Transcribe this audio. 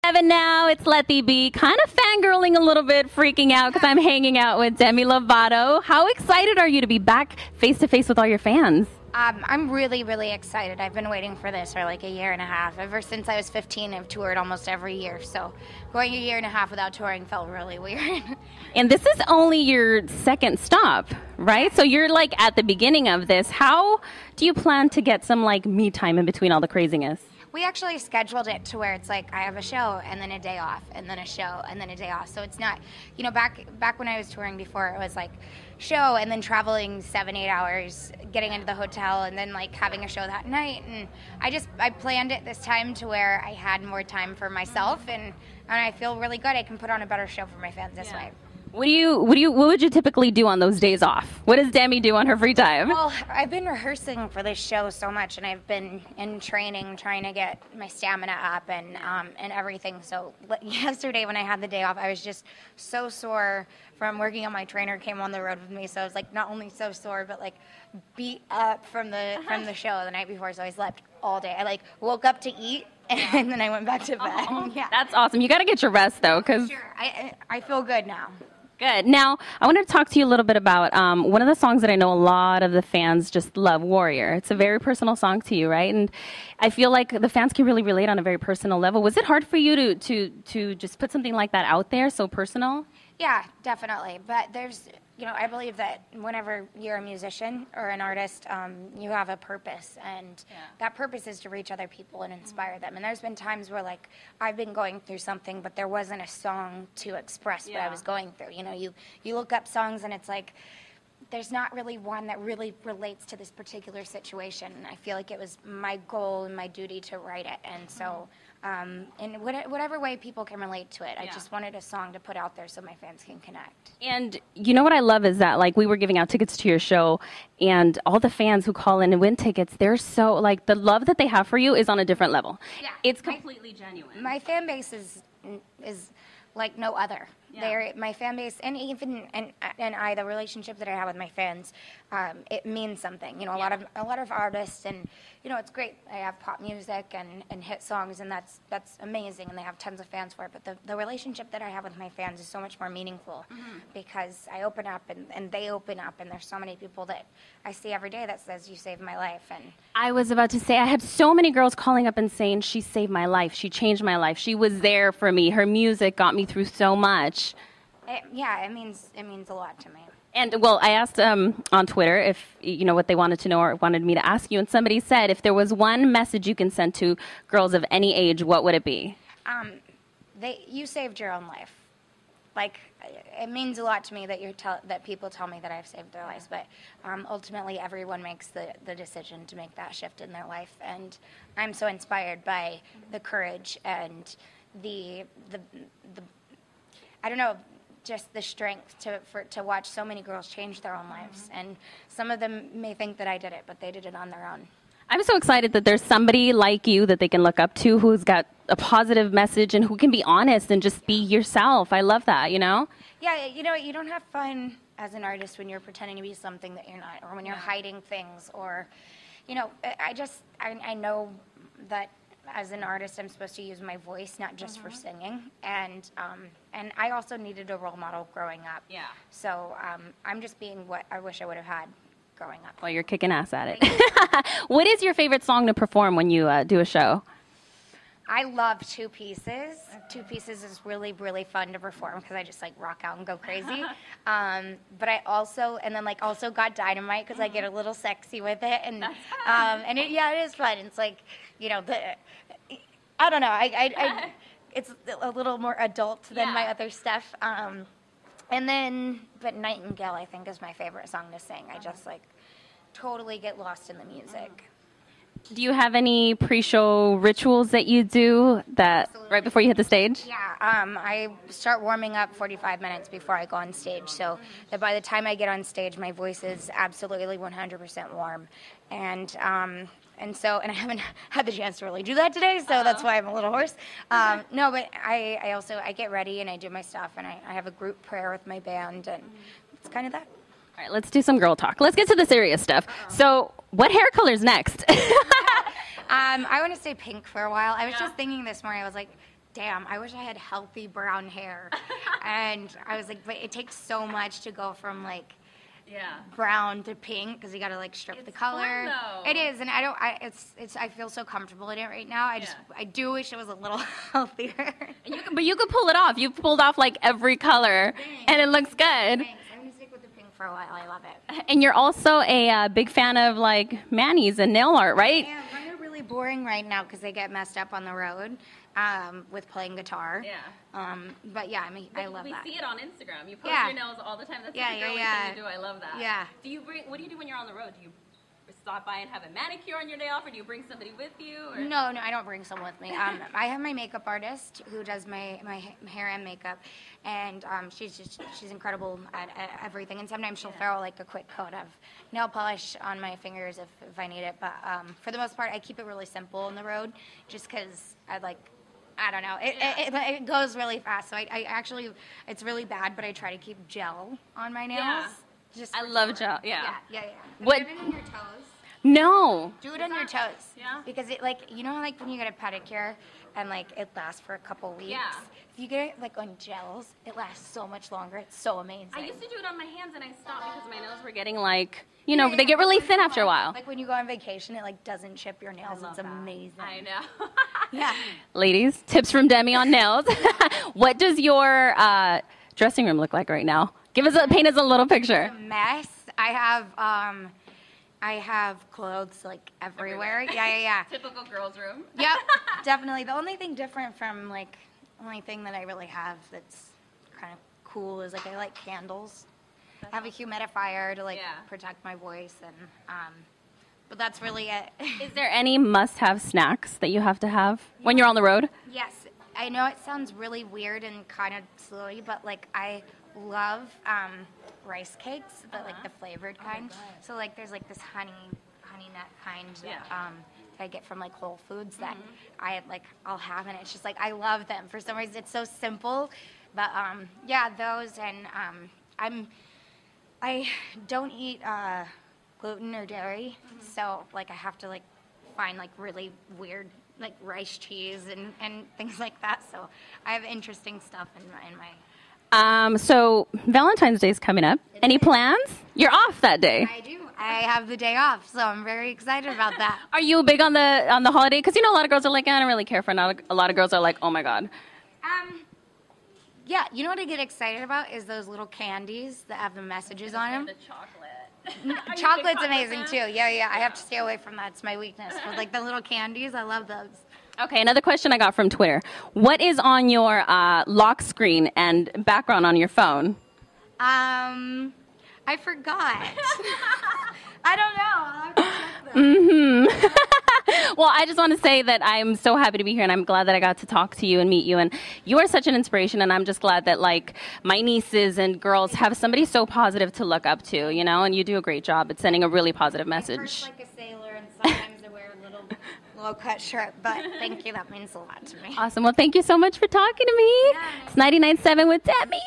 7 now, it's Let Thee Be. Kind of fangirling a little bit, freaking out because I'm hanging out with Demi Lovato. How excited are you to be back face to face with all your fans? I'm really, really excited. I've been waiting for this for like a year and a half. Ever since I was 15, I've toured almost every year. So going a year and a half without touring felt really weird. And this is only your second stop, right? So you're like at the beginning of this. How do you plan to get some like me time in between all the craziness? We actually scheduled it to where it's like I have a show and then a day off and then a show and then a day off. So it's not, you know, back when I was touring before, it was like show and then traveling 7-8 hours, getting into the hotel and then like having a show that night. And I planned it this time to where I had more time for myself and I feel really good. I can put on a better show for my fans this way. What would you typically do on those days off? What does Demi do on her free time? Well, I've been rehearsing for this show so much, and I've been in training trying to get my stamina up and everything. So yesterday when I had the day off, I was just so sore from working on my trainer came on the road with me. So I was like not only so sore, but like beat up from the show the night before. So I slept all day. I like woke up to eat. And then I went back to bed. Oh, yeah. That's awesome. You got to get your rest, though. Sure. I feel good now. Good. Now, I want to talk to you a little bit about one of the songs that I know a lot of the fans just love, Warrior. It's a very personal song to you, right? And I feel like the fans can really relate on a very personal level. Was it hard for you to just put something like that out there, so personal? Yeah, definitely. But there's, you know, I believe that whenever you're a musician or an artist, you have a purpose, and that purpose is to reach other people and inspire them. And there's been times where, like, I've been going through something, but there wasn't a song to express what I was going through. You know, you look up songs, and it's like, there's not really one that really relates to this particular situation. And I feel like it was my goal and my duty to write it. And so in whatever way people can relate to it, I just wanted a song to put out there so my fans can connect. And you know what I love is that, like, we were giving out tickets to your show, and all the fans who call in and win tickets, they're so, like, the love that they have for you is on a different level. Yeah. It's completely genuine. My fan base is like no other. They're my fan base, and even the relationship that I have with my fans, it means something. You know, a lot of artists, and you know, it's great. I have pop music and hit songs, and that's amazing, and they have tons of fans for it. But the relationship that I have with my fans is so much more meaningful because I open up and they open up, and there's so many people that I see every day that says you saved my life. And I was about to say, I had so many girls calling up and saying she saved my life, she changed my life, she was there for me, her music got me through so much. It means a lot to me. And well, I asked on Twitter if you know what they wanted to know or wanted me to ask you, and somebody said if there was one message you can send to girls of any age, what would it be? You saved your own life. Like, it means a lot to me that that people tell me that I've saved their lives, but ultimately everyone makes the decision to make that shift in their life, and I'm so inspired by the courage and the I don't know, just the strength to watch so many girls change their own lives. And some of them may think that I did it, but they did it on their own. I'm so excited that there's somebody like you that they can look up to who's got a positive message and who can be honest and just be yourself. I love that, you know? Yeah, you know, you don't have fun as an artist when you're pretending to be something that you're not, or when you're hiding things, or, you know, I know that as an artist, I'm supposed to use my voice, not just for singing. And I also needed a role model growing up. Yeah. So I'm just being what I wish I would have had growing up. Well, you're kicking ass at it. What is your favorite song to perform when you do a show? I love Two Pieces. Two Pieces is really, really fun to perform because I just like rock out and go crazy. But I also, also got Dynamite because I get a little sexy with it. And it is fun. It's like, you know, I don't know. It's a little more adult than my other stuff. But Nightingale, I think, is my favorite song to sing. I just like totally get lost in the music. Do you have any pre-show rituals that you do right before you hit the stage? Yeah, I start warming up 45 minutes before I go on stage, so that by the time I get on stage, my voice is absolutely 100% warm. And I haven't had the chance to really do that today, so that's why I'm a little hoarse. No, but I get ready and I do my stuff, and I have a group prayer with my band, and it's kind of that. All right, let's do some girl talk. Let's get to the serious stuff. So, what hair color's next? I want to stay pink for a while. I was just thinking this morning, I was like, damn, I wish I had healthy brown hair. And I was like, but it takes so much to go from like brown to pink because you got to like strip the color. Fun, it is, and I feel so comfortable in it right now. I do wish it was a little healthier. And but you could pull it off. You've pulled off like every color, and it looks good. Thanks. I'm gonna stick with the pink for a while. I love it. And you're also a big fan of like manis and nail art, right? Yeah, mine are really boring right now because they get messed up on the road with playing guitar. Yeah. But yeah, I love that. We see it on Instagram. You post your nails all the time. That's yeah, the girly thing you do. I love that. Yeah. What do you do when you're on the road? Do you stop by and have a manicure on your day off, or do you bring somebody with you? Or? No, I don't bring someone with me. I have my makeup artist who does my hair and makeup, and she's incredible at everything. And sometimes she'll throw like a quick coat of nail polish on my fingers if I need it. But for the most part, I keep it really simple on the road, just because I don't know. It goes really fast. So I actually, it's really bad, but I try to keep gel on my nails. Yeah. I love gel. Yeah. What? Do it on your toes. No. Do it on your toes. Yeah. Because it like when you get a pedicure and like it lasts for a couple weeks. Yeah. If you get it like on gels, it lasts so much longer. It's so amazing. I used to do it on my hands, and I stopped because my nails were getting like, they get really thin after a while. Like when you go on vacation, it like doesn't chip your nails. It's amazing. I know. Yeah. Ladies, tips from Demi on nails. What does your dressing room look like right now? Paint us a little picture. It's a mess. I have clothes like everywhere. Yeah. Typical girls' room. Yep, definitely. The only thing different from only thing that I really have that's kind of cool is I like candles. I have a humidifier to protect my voice, and but that's really it. Is there any must-have snacks that you have to have when you're on the road? Yes, I know it sounds really weird and kind of silly, but I love rice cakes, but the flavored kind. So there's this honey nut kind that I get from Whole Foods that I'll have, and it's just I love them for some reason. It's so simple, but those, and I don't eat gluten or dairy, so I have to find really weird rice cheese and things like that. So I have interesting stuff in my So Valentine's Day is coming up. Any plans? You're off that day. I do. I have the day off, so I'm very excited about that. Are you big on the holiday? Because a lot of girls are like, I don't really care for it. A lot of girls are like, oh my god. Yeah, you know what I get excited about is those little candies that have the messages on them. The chocolate. Chocolate's amazing too. Yeah. I have to stay away from that. It's my weakness. But the little candies, I love those. Okay, another question I got from Twitter. What is on your lock screen and background on your phone? I forgot. I don't know. I'll have to check that. Well, I just want to say that I'm so happy to be here, and I'm glad that I got to talk to you and meet you. And you are such an inspiration, and I'm just glad that my nieces and girls have somebody so positive to look up to, and you do a great job at sending a really positive message. I first like a sailor, and sometimes I wear a little low-cut shirt, but thank you. That means a lot to me. Awesome. Well, thank you so much for talking to me. Yeah, it's 99.7 with Demi.